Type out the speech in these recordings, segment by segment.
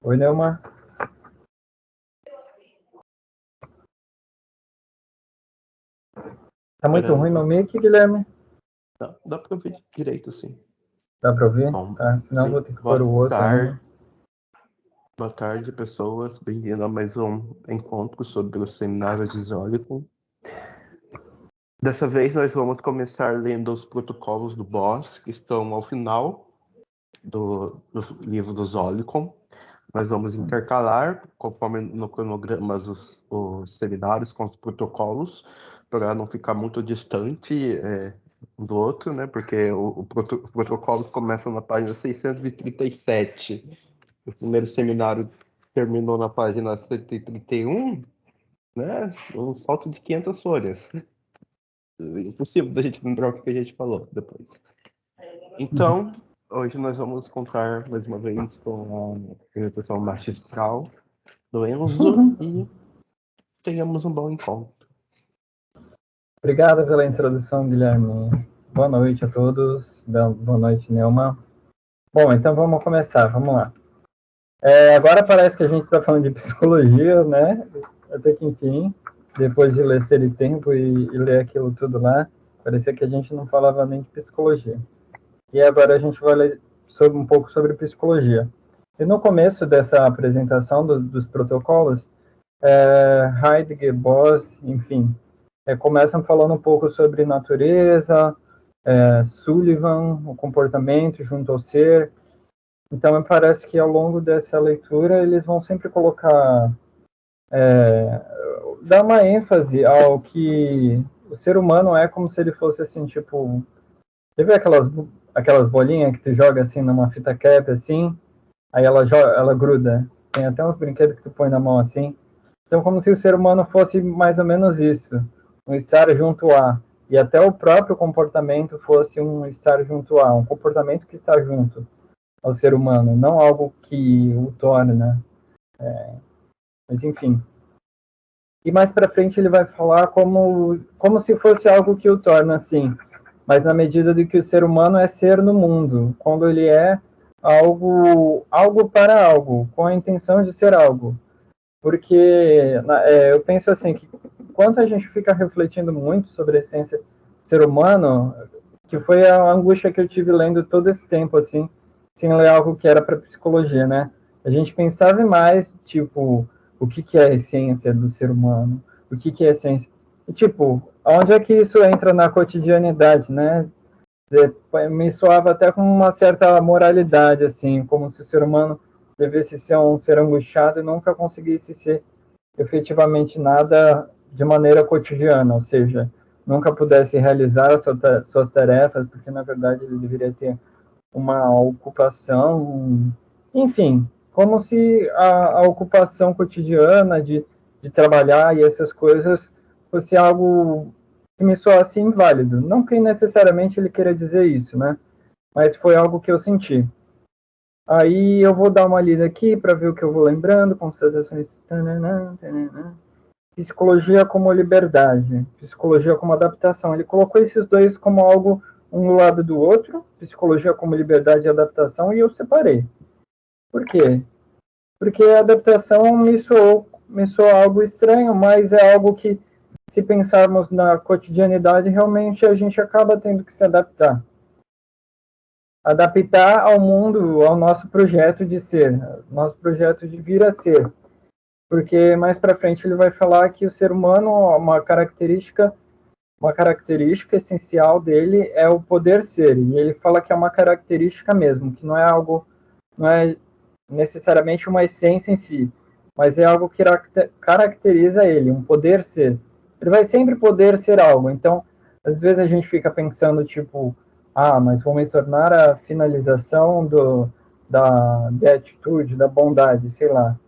Oi, Neuma. Tá muito ruim meu mic, Guilherme? Dá pra ouvir direito, sim. Dá pra ouvir? Bom, Tá, senão sim. vou ter que pôr o outro ainda. Boa tarde, pessoas. Bem-vindo a mais um encontro sobre o seminário de Zólico. Dessa vez nós vamos começar lendo os protocolos do boss, que estão ao final do livro do Zólico. Nós vamos intercalar, conforme no cronograma, os seminários com os protocolos, para não ficar muito distante um do outro, né? Porque os protocolos começam na página 637. O primeiro seminário terminou na página 131, né? Um salto de 500 folhas. Impossível da gente lembrar o que a gente falou depois. Então, hoje nós vamos contar mais uma vez com a apresentação magistral do Enzo e tenhamos um bom encontro. Obrigado pela introdução, Guilherme. Boa noite a todos. Boa noite, Neuma. Bom, então vamos começar, vamos lá. Agora parece que a gente está falando de psicologia, né? Até que enfim, depois de ler Ser e Tempo e ler aquilo tudo lá, parecia que a gente não falava nem de psicologia. E agora a gente vai ler um pouco sobre psicologia. E no começo dessa apresentação dos protocolos, Heidegger, Boss, enfim, começam falando um pouco sobre natureza, Sullivan, o comportamento junto ao ser. Então, me parece que ao longo dessa leitura eles vão sempre colocar, dar uma ênfase ao que o ser humano é como se ele fosse assim, tipo, você vê aquelas bolinhas que tu joga assim numa fita cap assim, aí ela gruda. Tem até uns brinquedos que tu põe na mão assim. Então, como se o ser humano fosse mais ou menos isso, um estar junto a. E até o próprio comportamento fosse um estar junto a, um comportamento que está junto ao ser humano, não algo que o torna. Mas, enfim. E mais para frente ele vai falar como se fosse algo que o torna assim, mas na medida de que o ser humano é ser no mundo, quando ele é algo para algo, com a intenção de ser algo. Porque eu penso assim, que enquanto a gente fica refletindo muito sobre a essência do ser humano, que foi a angústia que eu tive lendo todo esse tempo, assim, sem ler algo que era para psicologia, né? A gente pensava mais, tipo, o que é a essência do ser humano? O que é a essência? E, tipo, onde é que isso entra na cotidianidade, né? Me soava até com uma certa moralidade, assim, como se o ser humano devesse ser um ser angustiado e nunca conseguisse ser efetivamente nada de maneira cotidiana, ou seja, nunca pudesse realizar suas tarefas, porque na verdade ele deveria ter uma ocupação, enfim, como se a ocupação cotidiana de trabalhar e essas coisas fosse algo que me soasse inválido. Não que necessariamente ele queira dizer isso, né? Mas foi algo que eu senti. Aí eu vou dar uma lida aqui para ver o que eu vou lembrando, constatações. Psicologia como liberdade, psicologia como adaptação. Ele colocou esses dois como algo um lado do outro, psicologia como liberdade e adaptação, e eu separei. Por quê? Porque a adaptação me soou algo estranho, mas é algo que, se pensarmos na cotidianidade, realmente a gente acaba tendo que se adaptar. Adaptar ao mundo, ao nosso projeto de ser, nosso projeto de vir a ser. Porque mais para frente ele vai falar que o ser humano, uma característica essencial dele é o poder ser. E ele fala que é uma característica mesmo, que não é algo, não é necessariamente uma essência em si, mas é algo que caracteriza ele, um poder ser. Ele vai sempre poder ser algo. Então, às vezes a gente fica pensando, tipo, mas vou me tornar a finalização da atitude, da bondade, sei lá.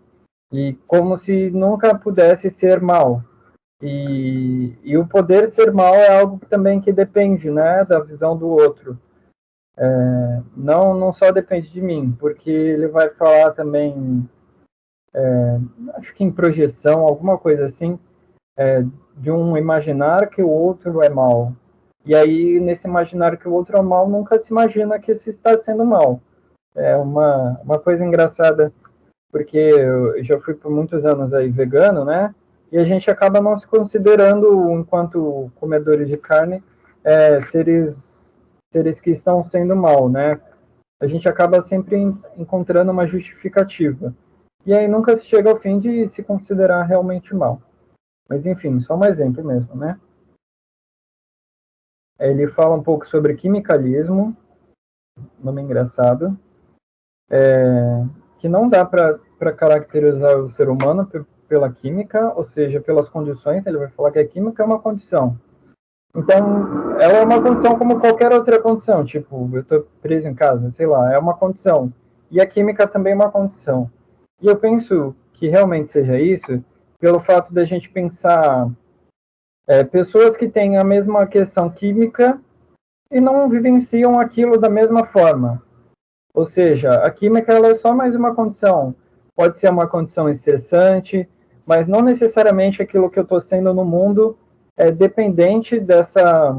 E como se nunca pudesse ser mal. E o poder ser mal é algo também que depende, né, da visão do outro. Não só depende de mim, porque ele vai falar também, acho que em projeção, alguma coisa assim, de um imaginar que o outro é mal. E aí, nesse imaginar que o outro é mal, nunca se imagina que se está sendo mal. É uma coisa engraçada porque eu já fui por muitos anos aí vegano, né? E a gente acaba não se considerando, enquanto comedores de carne, seres que estão sendo mal, né? A gente acaba sempre encontrando uma justificativa. E aí nunca se chega ao fim de se considerar realmente mal. Mas enfim, só um exemplo mesmo, né? Ele fala um pouco sobre quimicalismo, nome engraçado, que não dá para caracterizar o ser humano pela química, ou seja, pelas condições. Ele vai falar que a química é uma condição. Então, ela é uma condição como qualquer outra condição. Tipo, eu estou preso em casa, sei lá, é uma condição. E a química também é uma condição. E eu penso que realmente seja isso, pelo fato da gente pensar pessoas que têm a mesma questão química e não vivenciam aquilo da mesma forma. Ou seja, a química ela é só mais uma condição. Pode ser uma condição estressante, mas não necessariamente aquilo que eu estou sendo no mundo é dependente dessa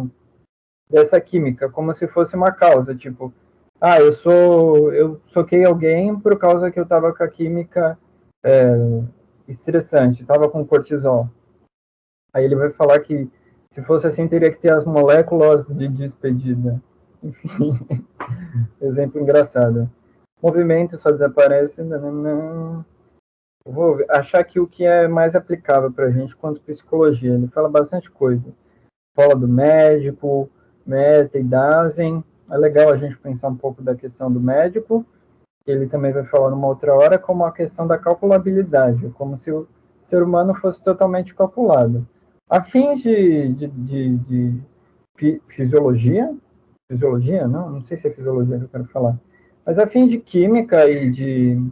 química, como se fosse uma causa. Tipo, eu soquei alguém por causa que eu estava com a química estressante, estava com cortisol. Aí ele vai falar que se fosse assim, teria que ter as moléculas de despedida. Enfim, exemplo engraçado. Movimento só desaparece. Não. Vou achar aqui o que é mais aplicável para a gente quanto psicologia. Ele fala bastante coisa. Fala do médico, Meta e Dasein. É legal a gente pensar um pouco da questão do médico. Ele também vai falar numa outra hora como a questão da calculabilidade, como se o ser humano fosse totalmente calculado. A fins de fisiologia, não sei se é fisiologia que eu quero falar, mas a fim de química e de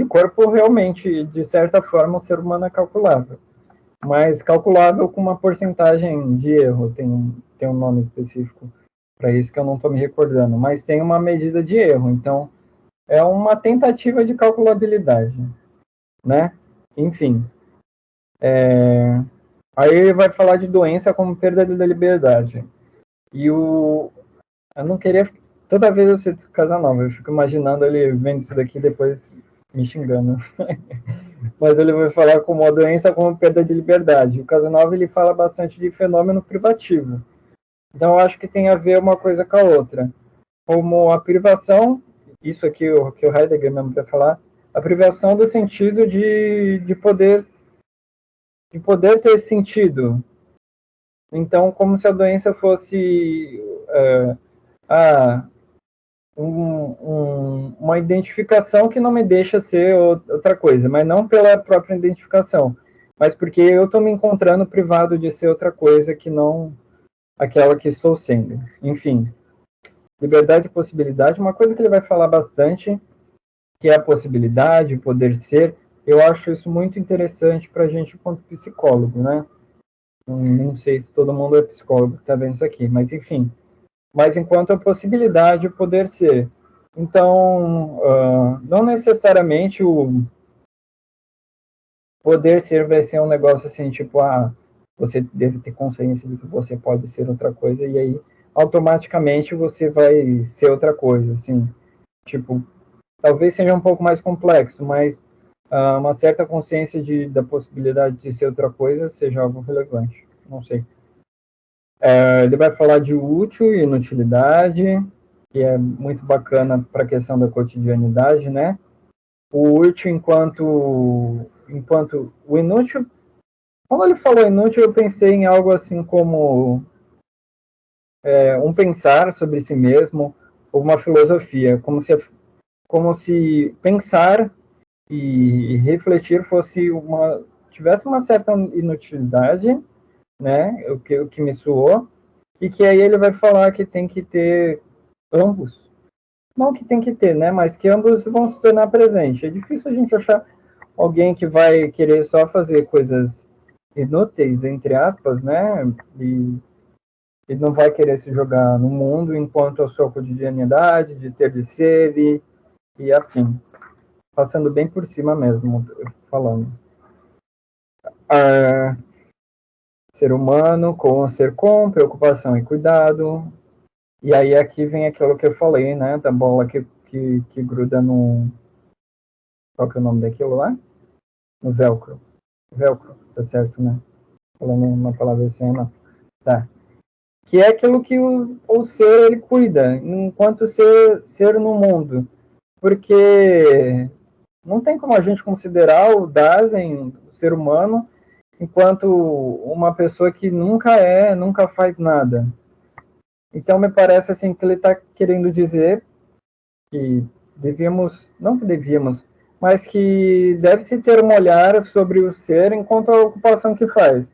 corpo, realmente, de certa forma, o ser humano é calculável. Mas calculável com uma porcentagem de erro, tem um nome específico para isso que eu não estou me recordando, mas tem uma medida de erro, então é uma tentativa de calculabilidade, né? Enfim, aí ele vai falar de doença como perda da liberdade. E eu não queria. Toda vez eu cito Casanova, eu fico imaginando ele vendo isso daqui e depois me xingando. Mas ele vai falar como a doença como perda de liberdade. O Casanova ele fala bastante de fenômeno privativo. Então eu acho que tem a ver uma coisa com a outra. Como a privação, isso aqui que o Heidegger mesmo vai falar, a privação do sentido de poder ter sentido. Então, como se a doença fosse ah, uma identificação que não me deixa ser outra coisa, mas não pela própria identificação, mas porque eu estou me encontrando privado de ser outra coisa que não aquela que estou sendo. Enfim, liberdade e possibilidade, uma coisa que ele vai falar bastante, que é a possibilidade, o poder ser. Eu acho isso muito interessante para a gente, enquanto psicólogo, né? Não sei se todo mundo é psicólogo que está vendo isso aqui, mas enfim. Mas enquanto a possibilidade, o poder ser. Então, não necessariamente o poder ser vai ser um negócio assim, tipo, você deve ter consciência de que você pode ser outra coisa, e aí automaticamente você vai ser outra coisa, assim. Tipo, talvez seja um pouco mais complexo, mas uma certa consciência da possibilidade de ser outra coisa seja algo relevante. Não sei. Ele vai falar de útil e inutilidade, que é muito bacana para a questão da cotidianidade, né? O útil enquanto o inútil. Quando ele falou inútil, eu pensei em algo assim como um pensar sobre si mesmo, ou uma filosofia, como se pensar e refletir tivesse uma certa inutilidade, né? O que me soou, e que aí ele vai falar que tem que ter ambos. Não que tem que ter, né? Mas que ambos vão se tornar presentes. É difícil a gente achar alguém que vai querer só fazer coisas inúteis, entre aspas, né? E não vai querer se jogar no mundo enquanto a sua cotidianidade, de ter de ser e afins. Passando bem por cima mesmo, falando. Ser humano com ser com preocupação e cuidado. E aí aqui vem aquilo que eu falei, né? Da bola que gruda qual que é o nome daquilo lá? No velcro. Velcro, tá certo, né? Falando uma palavra assim, não. Tá. Que é aquilo que o ser, ele cuida, enquanto ser no mundo. Porque não tem como a gente considerar o Dasein, o ser humano, enquanto uma pessoa que nunca faz nada. Então, me parece assim que ele está querendo dizer que não que devíamos, mas que deve-se ter um olhar sobre o ser enquanto a ocupação que faz.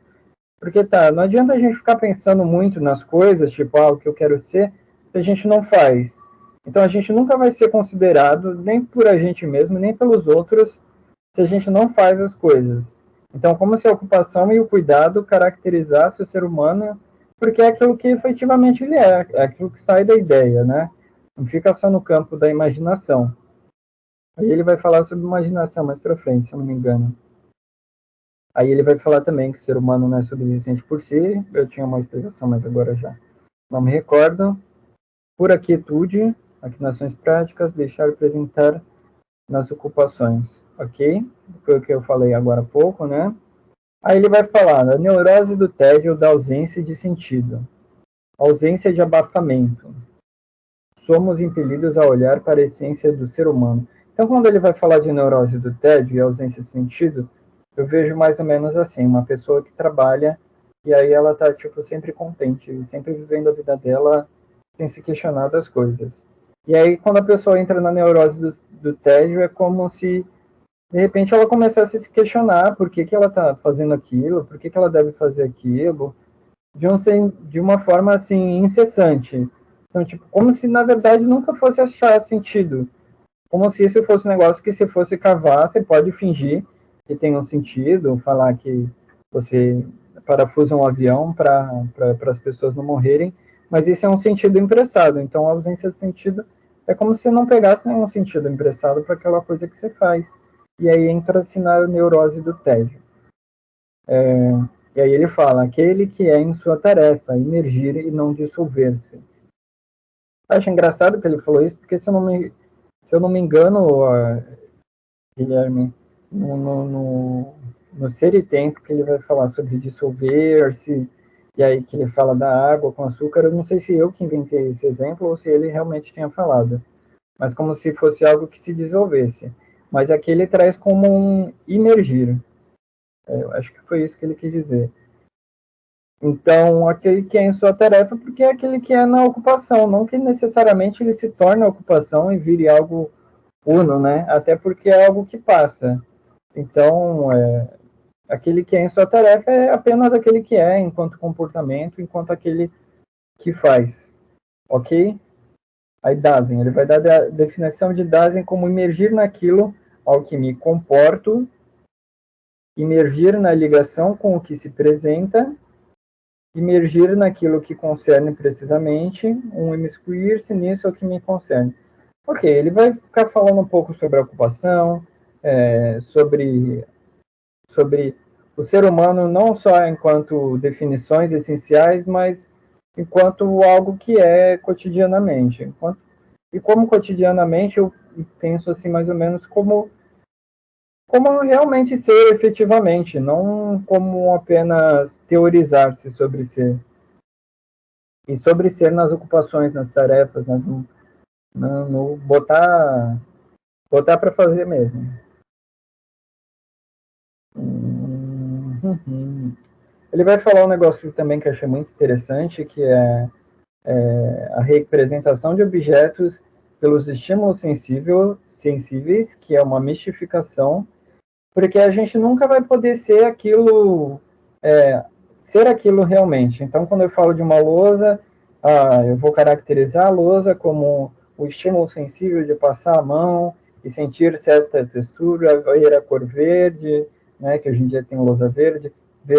Porque não adianta a gente ficar pensando muito nas coisas, tipo, o que eu quero ser, se a gente não faz. Então a gente nunca vai ser considerado, nem por a gente mesmo, nem pelos outros, se a gente não faz as coisas. Então, como se a ocupação e o cuidado caracterizassem o ser humano, porque é aquilo que efetivamente ele é aquilo que sai da ideia, né? Não fica só no campo da imaginação. Aí ele vai falar sobre imaginação mais para frente, se eu não me engano. Aí ele vai falar também que o ser humano não é subsistente por si. Eu tinha uma explicação, mas agora já não me recordo. Por aquietude, aqui nações práticas, deixar apresentar nas ocupações, ok? Foi o que eu falei agora há pouco, né? Aí ele vai falar a neurose do tédio, da ausência de sentido, ausência de abafamento. Somos impelidos a olhar para a essência do ser humano. Então, quando ele vai falar de neurose do tédio e ausência de sentido, eu vejo mais ou menos assim, uma pessoa que trabalha e aí ela tá, tipo, sempre contente, sempre vivendo a vida dela sem se questionar das coisas. E aí, quando a pessoa entra na neurose do tédio, é como se, de repente, ela começasse a se questionar por que ela tá fazendo aquilo, por que ela deve fazer aquilo, de uma forma, assim, incessante. Então, tipo, como se, na verdade, nunca fosse achar sentido. Como se isso fosse um negócio que, se fosse cavar, você pode fingir que tem um sentido, falar que você parafusa um avião para as pessoas não morrerem, mas isso é um sentido emprestado. Então, a ausência de sentido é como se não pegasse nenhum sentido emprestado para aquela coisa que você faz. E aí entra-se na neurose do tédio. E aí ele fala, aquele que é em sua tarefa, emergir e não dissolver-se. Acho engraçado que ele falou isso, porque se eu não me engano, Guilherme, no Ser e Tempo, que ele vai falar sobre dissolver-se, e aí que ele fala da água com açúcar, eu não sei se eu que inventei esse exemplo ou se ele realmente tinha falado, mas como se fosse algo que se dissolvesse. Mas aqui ele traz como um imergir. Eu acho que foi isso que ele quis dizer. Então, aquele que é em sua tarefa, porque é aquele que é na ocupação, não que necessariamente ele se torne a ocupação e vire algo uno, né? Até porque é algo que passa. Então, aquele que é em sua tarefa é apenas aquele que é, enquanto comportamento, enquanto aquele que faz. Ok? Aí, Dasein, ele vai dar a definição de Dasein como imergir naquilo ao que me comporto, imergir na ligação com o que se apresenta, imergir naquilo que concerne precisamente, imiscuir-se nisso ao que me concerne. Ok, ele vai ficar falando um pouco sobre a ocupação, sobre o ser humano não só enquanto definições essenciais, mas enquanto algo que é cotidianamente. E como cotidianamente eu penso assim mais ou menos como realmente ser efetivamente, não como apenas teorizar-se sobre ser. E sobre ser nas ocupações, nas tarefas, no botar para fazer mesmo. Ele vai falar um negócio também que eu achei muito interessante, que é a representação de objetos pelos estímulos sensíveis, que é uma mistificação, porque a gente nunca vai poder ser aquilo realmente. Então, quando eu falo de uma lousa, eu vou caracterizar a lousa como o estímulo sensível de passar a mão e sentir certa textura, ver a cor verde, né, que hoje em dia tem lousa verde,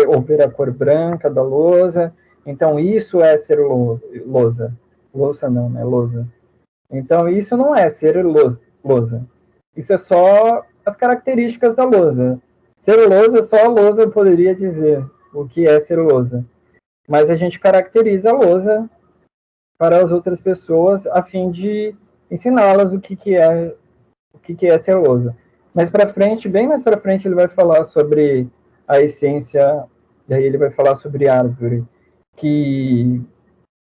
ou ver a cor branca da lousa. Então, isso é ser lousa. Louça não, né? Lousa. Então, isso não é ser lousa. Isso é só as características da lousa. Celulosa, só a lousa poderia dizer o que é celulosa. Mas a gente caracteriza a lousa para as outras pessoas a fim de ensiná-las o que é celulosa. Mais para frente, bem mais para frente, ele vai falar sobre a essência, e aí ele vai falar sobre árvore, que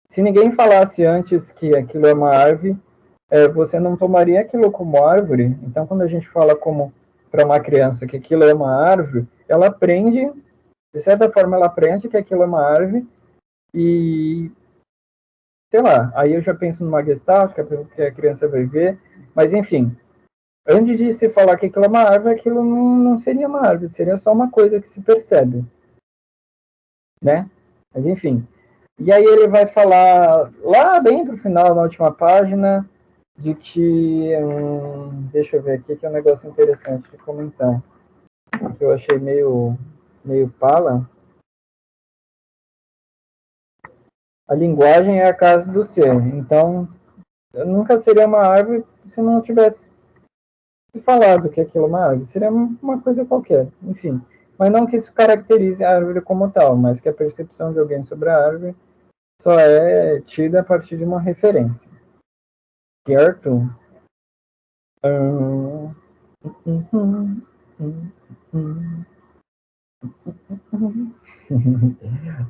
se ninguém falasse antes que aquilo é uma árvore, você não tomaria aquilo como árvore. Então, quando a gente fala como para uma criança que aquilo é uma árvore, ela aprende, de certa forma, ela aprende que aquilo é uma árvore e, sei lá, aí eu já penso numa gestalt, que a criança vai ver, mas enfim, antes de se falar que aquilo é uma árvore, aquilo não seria uma árvore, seria só uma coisa que se percebe, né? Mas enfim. E aí ele vai falar lá bem pro final, na última página, de que. Deixa eu ver aqui que é um negócio interessante de comentar. Que eu achei meio pala. A linguagem é a casa do ser. Então, nunca seria uma árvore se não tivesse falado que aquilo é uma árvore. Seria uma coisa qualquer, enfim. Mas não que isso caracterize a árvore como tal, mas que a percepção de alguém sobre a árvore só é tida a partir de uma referência. Certo? Hum,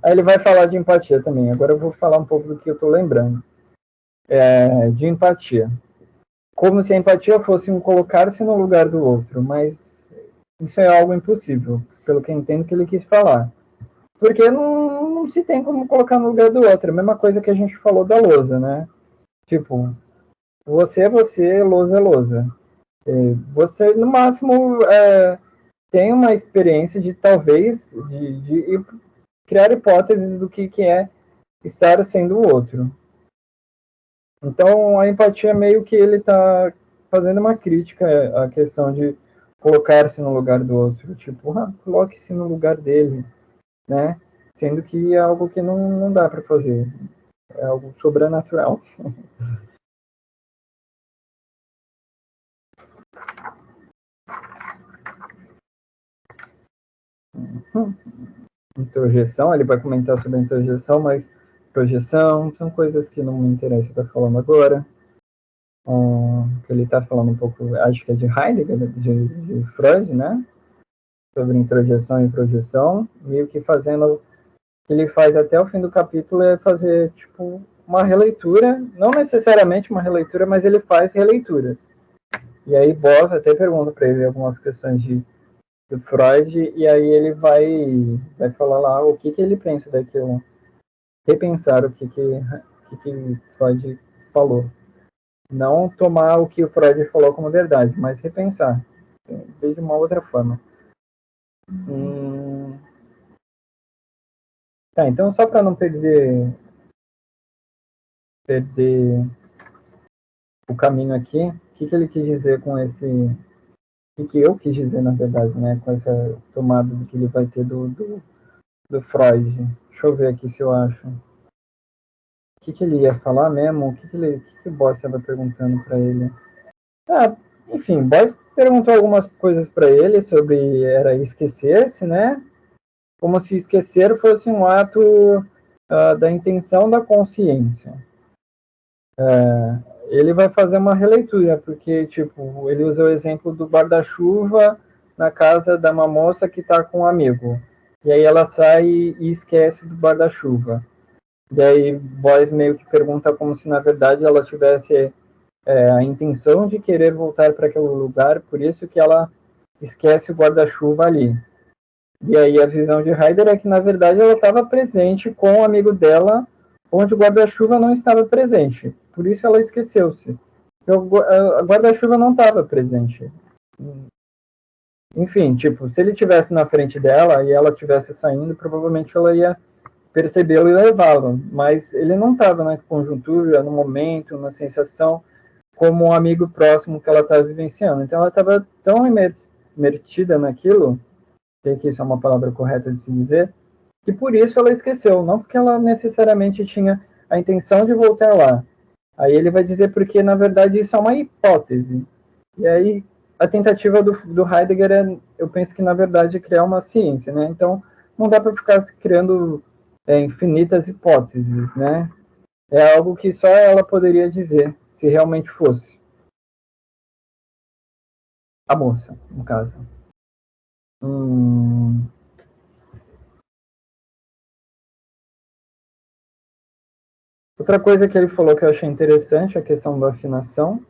Aí ele vai falar de empatia também. Agora eu vou falar um pouco do que eu estou lembrando. De empatia. Como se a empatia fosse um colocar-se no lugar do outro, mas isso é algo impossível, pelo que eu entendo que ele quis falar. Porque não se tem como colocar no lugar do outro. É a mesma coisa que a gente falou da lousa, né? Tipo, você é você, lousa é lousa. Você, no máximo, tem uma experiência de talvez de criar hipóteses do que é estar sendo o outro. Então, a empatia meio que ele está fazendo uma crítica à questão de colocar-se no lugar do outro. Tipo, coloque-se no lugar dele, né? Sendo que é algo que não dá para fazer. É algo sobrenatural. Introjeção, ele vai comentar sobre a introjeção, mas projeção são coisas que não me interessa estar falando agora. Que ele está falando um pouco, acho que é de Heidegger, de Freud, né? Sobre introjeção e projeção, meio que fazendo o que ele faz até o fim do capítulo é fazer tipo uma releitura, não necessariamente uma releitura, mas ele faz releituras. E aí Boss até pergunta para ele algumas questões do Freud e aí ele vai falar lá o que ele pensa daquilo, repensar o que Freud falou. Não tomar o que o Freud falou como verdade, mas repensar de uma outra forma. Tá, então só para não perder o caminho aqui, o que ele quis dizer com esse. O que eu quis dizer, na verdade, né? Com essa tomada que ele vai ter do Freud. Deixa eu ver aqui se eu acho. O que ele ia falar mesmo? O Boss estava perguntando para ele? Ah, enfim, Boss perguntou algumas coisas para ele sobre era esquecer-se, né? Como se esquecer fosse um ato da intenção da consciência. Ele vai fazer uma releitura, porque, tipo, ele usa o exemplo do guarda-chuva na casa da uma moça que está com um amigo. E aí ela sai e esquece do guarda-chuva. E aí Boyce meio que pergunta como se, na verdade, ela tivesse a intenção de querer voltar para aquele lugar, por isso que ela esquece o guarda-chuva ali. E aí a visão de Heider é que, na verdade, ela estava presente com o amigo dela, onde o guarda-chuva não estava presente. Por isso ela esqueceu-se. O guarda-chuva não estava presente. Enfim, tipo, se ele tivesse na frente dela e ela estivesse saindo, provavelmente ela ia percebê-lo e levá-lo. Mas ele não estava na conjuntura, no momento, na sensação, como um amigo próximo que ela estava vivenciando. Então ela estava tão imertida naquilo, sei que isso é uma palavra correta de se dizer, que por isso ela esqueceu, não porque ela necessariamente tinha a intenção de voltar lá. Aí ele vai dizer porque, na verdade, isso é uma hipótese. E aí a tentativa do Heidegger é, eu penso que, na verdade, é criar uma ciência, né? Então, não dá para ficar criando infinitas hipóteses, né? É algo que só ela poderia dizer, se realmente fosse. A moça, no caso. Outra coisa que ele falou que eu achei interessante é a questão da afinação,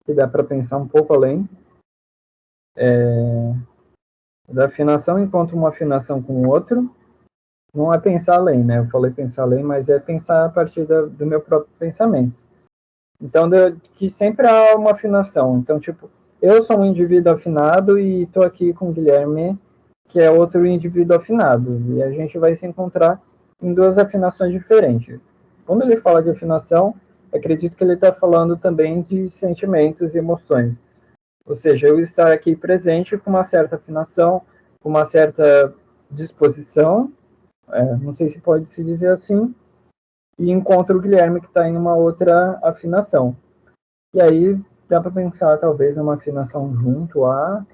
que dá para pensar um pouco além. Da afinação enquanto uma afinação com o outro, não é pensar além, né? Eu falei pensar além, mas é pensar a partir do meu próprio pensamento. Então, que sempre há uma afinação. Então, tipo, eu sou um indivíduo afinado e estou aqui com o Guilherme, que é outro indivíduo afinado. E a gente vai se encontrar em duas afinações diferentes. Quando ele fala de afinação, acredito que ele está falando também de sentimentos e emoções. Ou seja, eu estar aqui presente com uma certa afinação, com uma certa disposição, não sei se pode se dizer assim, e encontro o Guilherme que está em uma outra afinação. E aí dá para pensar talvez numa afinação junto a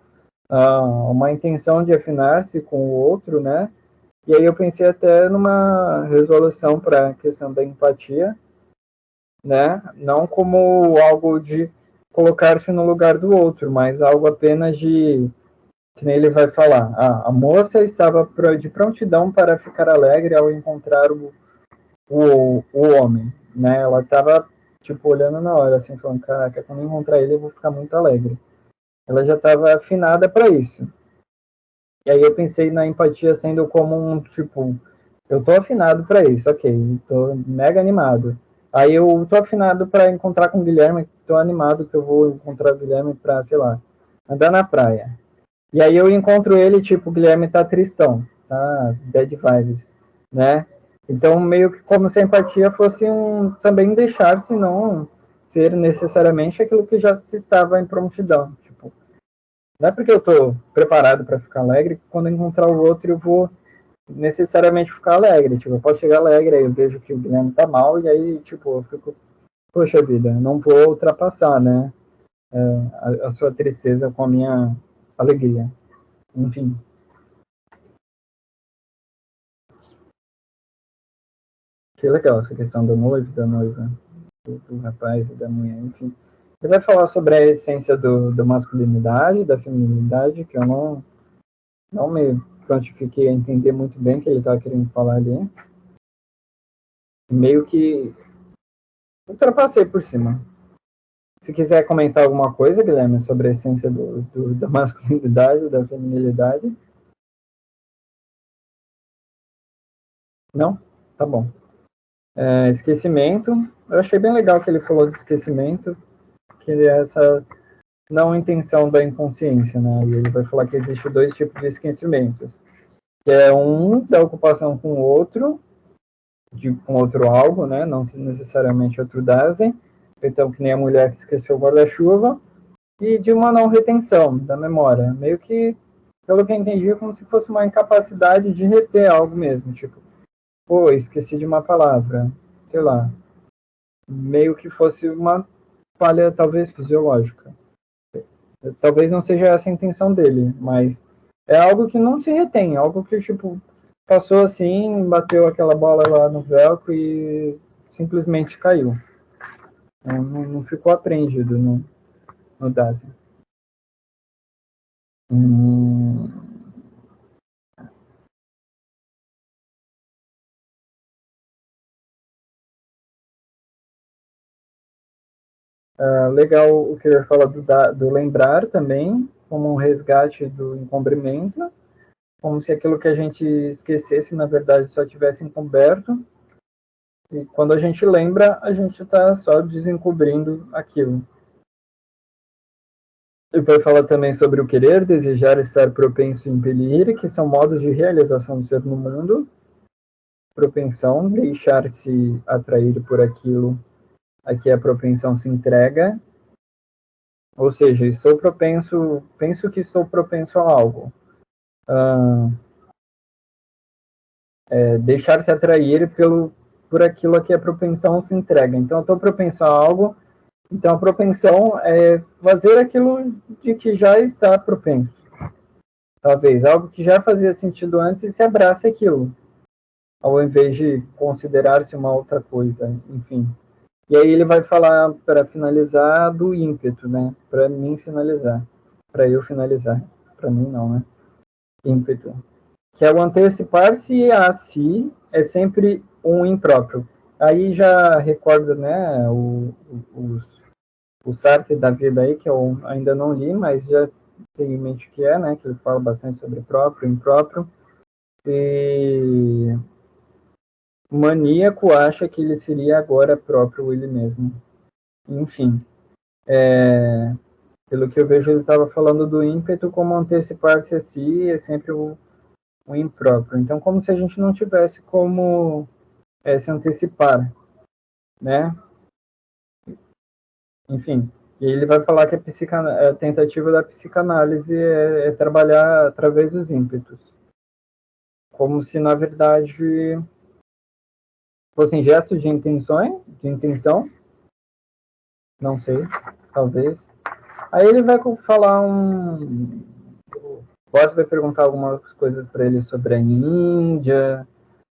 uma intenção de afinar-se com o outro, né? E aí eu pensei até numa resolução para a questão da empatia, né? Não como algo de colocar-se no lugar do outro, mas algo apenas de que nem ele vai falar. A moça estava de prontidão para ficar alegre ao encontrar o homem, né? Ela estava tipo olhando na hora, assim, falando, caraca, quando eu encontrar ele eu vou ficar muito alegre. Ela já estava afinada para isso. E aí eu pensei na empatia sendo como um tipo, eu tô afinado para isso, ok, tô mega animado. Aí eu tô afinado para encontrar com o Guilherme, tô animado que eu vou encontrar o Guilherme para, sei lá, andar na praia. E aí eu encontro ele, tipo, o Guilherme tá tristão, tá bad vibes, né? Então, meio que como se a empatia fosse também deixar-se não ser necessariamente aquilo que já se estava em prontidão. Tipo, não é porque eu tô preparado para ficar alegre que quando eu encontrar o outro eu vou necessariamente ficar alegre. Tipo, eu posso chegar alegre, aí eu vejo que o Guilherme tá mal e aí, tipo, eu fico, poxa vida, não vou ultrapassar, né? A sua tristeza com a minha alegria. Enfim. Que legal essa questão do noivo, da noiva, do rapaz e da mulher, enfim. Ele vai falar sobre a essência do masculinidade, da feminilidade, que eu não me prontifiquei a entender muito bem o que ele estava querendo falar ali. Meio que ultrapassei por cima. Se quiser comentar alguma coisa, Guilherme, sobre a essência da masculinidade, da feminilidade. Não? Tá bom. Esquecimento. Eu achei bem legal que ele falou de esquecimento, que é essa não intenção da inconsciência, né? E ele vai falar que existe dois tipos de esquecimentos, que é um da ocupação com outro, com outro algo, né? Não necessariamente outro dasen, então que nem a mulher que esqueceu o guarda-chuva, e de uma não retenção da memória, meio que, pelo que eu entendi, como se fosse uma incapacidade de reter algo mesmo, tipo, pô, esqueci de uma palavra, sei lá, meio que fosse uma falha talvez fisiológica. Talvez não seja essa a intenção dele, mas é algo que não se retém, algo que, tipo, passou assim, bateu aquela bola lá no velcro e simplesmente caiu. Não ficou apreendido no Dasein. Hum, legal o que ele fala do lembrar também, como um resgate do encobrimento, como se aquilo que a gente esquecesse, na verdade, só tivesse encoberto. E quando a gente lembra, a gente está só desencobrindo aquilo. Ele vai falar também sobre o querer, desejar, estar propenso e impelir, que são modos de realização do ser no mundo. Propensão, deixar-se atrair por aquilo a que a propensão se entrega. Ou seja, estou propenso, penso que estou propenso a algo. Deixar-se atrair por aquilo a que a propensão se entrega. Então, eu estou propenso a algo, então a propensão é fazer aquilo de que já está propenso. Talvez algo que já fazia sentido antes e se abraça aquilo, ao invés de considerar-se uma outra coisa, enfim. E aí ele vai falar, para finalizar, do ímpeto, né? Para mim finalizar. para eu finalizar. Para mim, não, né? Ímpeto. Que é o antecipar-se a si é sempre um impróprio. Aí já recordo, né, o Sartre da vida aí, que eu ainda não li, mas já tenho em mente que é, né, que ele fala bastante sobre próprio, impróprio. E maníaco acha que ele seria agora próprio ele mesmo. Enfim, pelo que eu vejo, ele estava falando do ímpeto como antecipar-se a si é sempre o impróprio. Então, como se a gente não tivesse como se antecipar, né? Enfim, e ele vai falar que a tentativa da psicanálise é trabalhar através dos ímpetos, como se na verdade fossem gestos de intenção, não sei, talvez. Aí ele vai falar o Boss vai perguntar algumas coisas para ele sobre a Índia,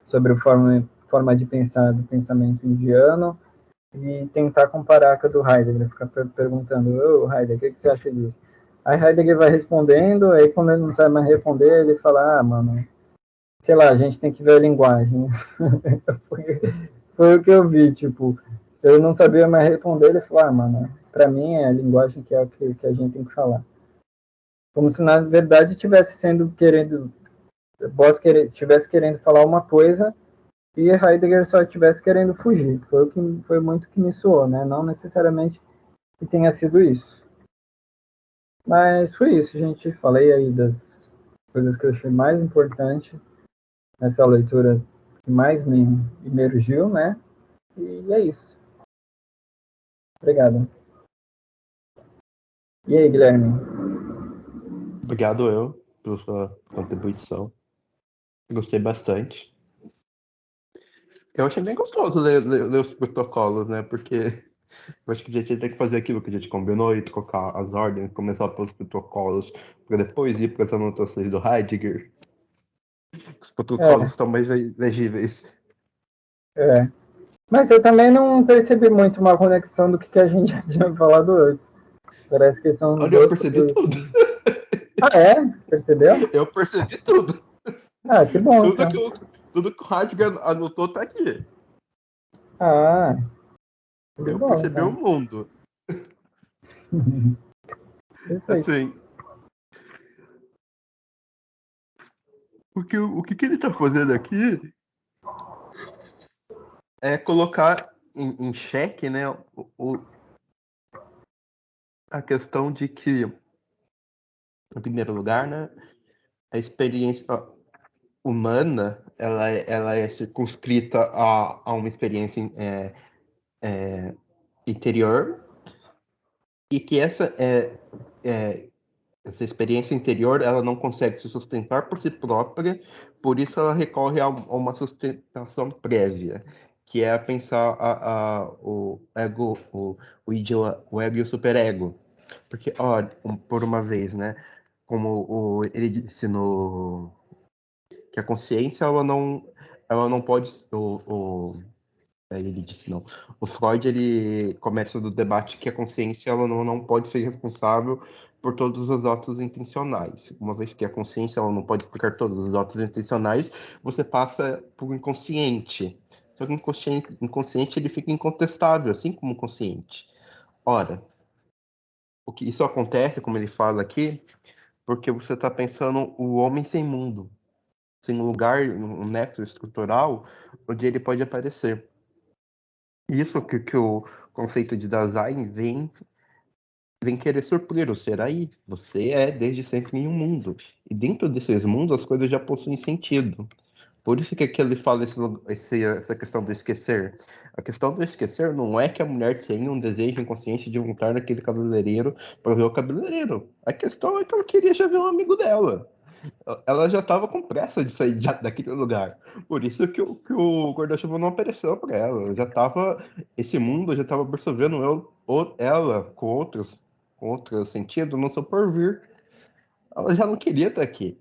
sobre a forma de pensar do pensamento indiano, e tentar comparar com a do Heidegger, ficar perguntando, ô Heidegger, o que você acha disso? Aí Heidegger vai respondendo, aí quando ele não sabe mais responder, ele fala, ah, mano, sei lá, a gente tem que ver a linguagem. Foi o que eu vi, tipo, eu não sabia mais responder, ele falou, ah, mano, pra mim é a linguagem que é o que a gente tem que falar. Como se na verdade tivesse sendo querendo, Boss tivesse querendo falar uma coisa e Heidegger só estivesse querendo fugir. Foi muito que me soou, né? Não necessariamente que tenha sido isso. Mas foi isso, gente. Falei aí das coisas que eu achei mais importante nessa leitura que mais me imergiu, né? E é isso. Obrigado. E aí, Guilherme? Obrigado eu pela sua contribuição. Gostei bastante. Eu achei bem gostoso ler os protocolos, né? Porque eu acho que a gente tem que fazer aquilo que a gente combinou e trocar as ordens, começar pelos protocolos, para depois ir para as anotações do Heidegger. Os protocolos É, estão mais legíveis. é. Mas eu também não percebi muito uma conexão do que a gente já tinha falado antes. Parece que são Olha, eu duas percebi coisas tudo. assim. Ah, é? Percebeu? Eu percebi tudo. Ah, que bom, Tudo então. que, tudo que o Heidegger anotou tá aqui. Ah, tudo Eu bom, percebi o então. mundo. Perfeito. Assim, o que ele tá fazendo aqui é colocar em xeque, né, a questão de que, em primeiro lugar, né, a experiência humana ela é circunscrita a uma experiência interior e que essa experiência interior ela não consegue se sustentar por si própria, por isso ela recorre a uma sustentação prévia, que é a pensar o ego, o ego e o superego. Porque, ó, por uma vez, né, como ele disse no que a consciência ela não pode ele disse não. O Freud ele começa do debate que a consciência ela não pode ser responsável por todos os atos intencionais. Uma vez que a consciência ela não pode explicar todos os atos intencionais, você passa por inconsciente. Só que o inconsciente ele fica incontestável, assim como o consciente. Ora, o que isso acontece, como ele fala aqui, porque você está pensando o homem sem mundo, sem lugar, um nexo estrutural onde ele pode aparecer. Isso que o conceito de Dasein vem querer suprir o ser aí. Você é desde sempre em um mundo. E dentro desses mundos as coisas já possuem sentido. Por isso que aqui ele fala essa questão do esquecer. A questão do esquecer não é que a mulher tenha um desejo inconsciente de voltar naquele cabeleireiro para ver o cabeleireiro. A questão é que ela queria já ver um amigo dela. Ela já estava com pressa de sair daquele lugar. Por isso que o guarda-chuva não apareceu para ela. Já estava, esse mundo já estava absorvendo ela com outro sentido no seu porvir. Ela já não queria estar aqui,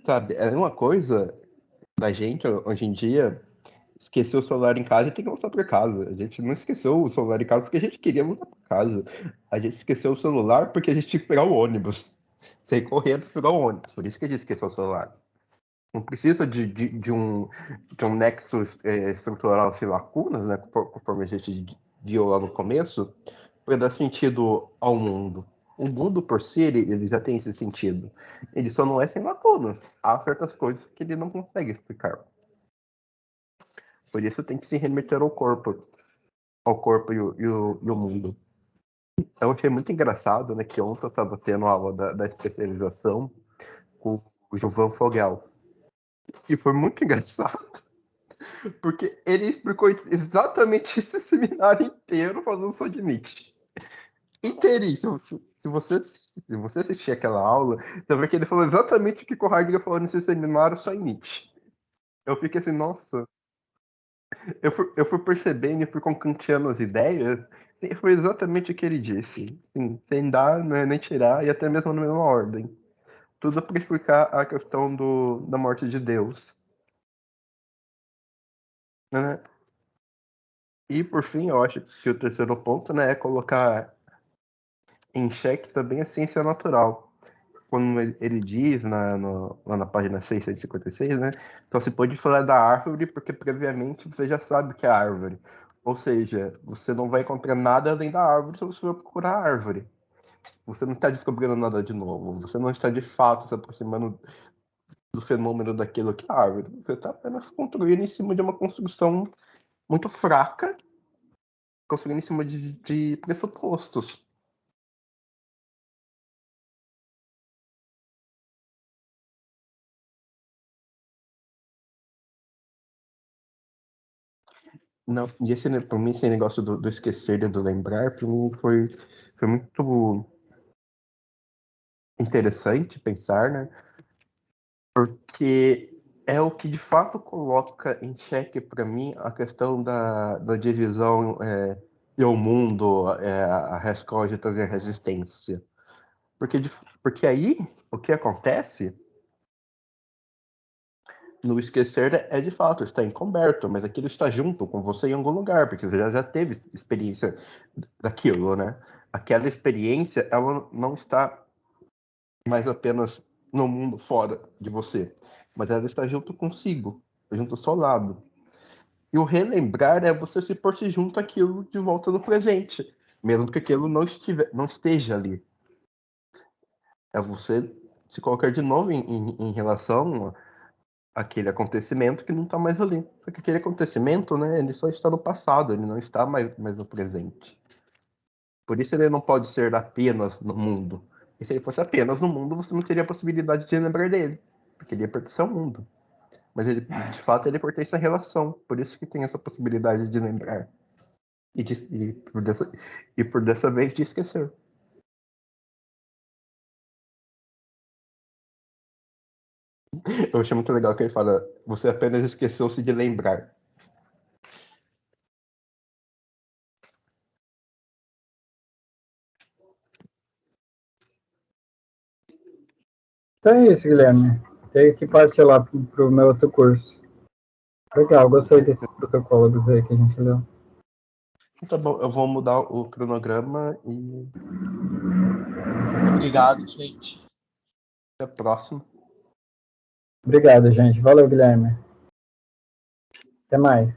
sabe? É uma coisa da gente hoje em dia esquecer o celular em casa e tem que voltar para casa. A gente não esqueceu o celular em casa porque a gente queria voltar para casa. A gente esqueceu o celular porque a gente tinha que pegar o ônibus. sair correndo e pegar o ônibus. Por isso que ele esqueceu o celular. Não precisa de um nexo estrutural sem lacunas, né, conforme a gente viu lá no começo, para dar sentido ao mundo. O mundo por si, ele já tem esse sentido. Ele só não é sem lacunas. Há certas coisas que ele não consegue explicar. Por isso tem que se remeter ao corpo e o mundo. Eu achei muito engraçado, né, que ontem eu estava tendo aula da especialização com o Gilvan Fogel. E foi muito engraçado, porque ele explicou exatamente esse seminário inteiro falando só de Nietzsche. Inteiríssimo. Se você assistir aquela aula, você vê que ele falou exatamente o que o Heidegger falou nesse seminário só em Nietzsche. Eu fiquei assim, nossa. Eu fui percebendo e fui concanteando as ideias, e foi exatamente o que ele disse. Assim, sem dar, né, nem tirar, e até mesmo na mesma ordem. Tudo para explicar a questão da morte de Deus. Né? E, por fim, eu acho que o terceiro ponto, né, é colocar em xeque também a ciência natural. Quando ele diz lá na página 656, né, então se pode falar da árvore porque previamente você já sabe que é a árvore. Ou seja, você não vai encontrar nada além da árvore se você for procurar a árvore. Você não está descobrindo nada de novo. Você não está de fato se aproximando do fenômeno daquilo que é a árvore. Você está apenas construindo em cima de uma construção muito fraca, construindo em cima de pressupostos. Não, e para mim, esse negócio do esquecer e do lembrar, para mim foi muito interessante pensar, né? Porque é o que de fato coloca em xeque para mim a questão da divisão e o mundo, a res cognitas e a resistência. Porque, porque aí o que acontece no esquecer é de fato, está encoberto, mas aquilo está junto com você em algum lugar, porque você já teve experiência daquilo, né? Aquela experiência, ela não está mais apenas no mundo fora de você, mas ela está junto consigo, junto ao seu lado. E o relembrar é você se pôr junto àquilo de volta no presente, mesmo que aquilo não esteja ali. É você se colocar de novo em relação àquele acontecimento que não está mais ali. Porque aquele acontecimento, né, ele só está no passado, ele não está mais no presente. Por isso ele não pode ser apenas no mundo. E se ele fosse apenas no mundo, você não teria a possibilidade de lembrar dele, porque ele pertence ao mundo. Mas ele, de fato, ele pertence à relação. Por isso que tem essa possibilidade de lembrar. E por dessa vez de esquecer. Eu achei muito legal que ele fala: você apenas esqueceu-se de lembrar. Então é isso, Guilherme. Tenho que partir lá pro meu outro curso. Legal, gostei desses protocolos aí que a gente leu. Tá bom, eu vou mudar o cronograma e. Obrigado, gente. Até a próxima. Obrigado, gente. Valeu, Guilherme. Até mais.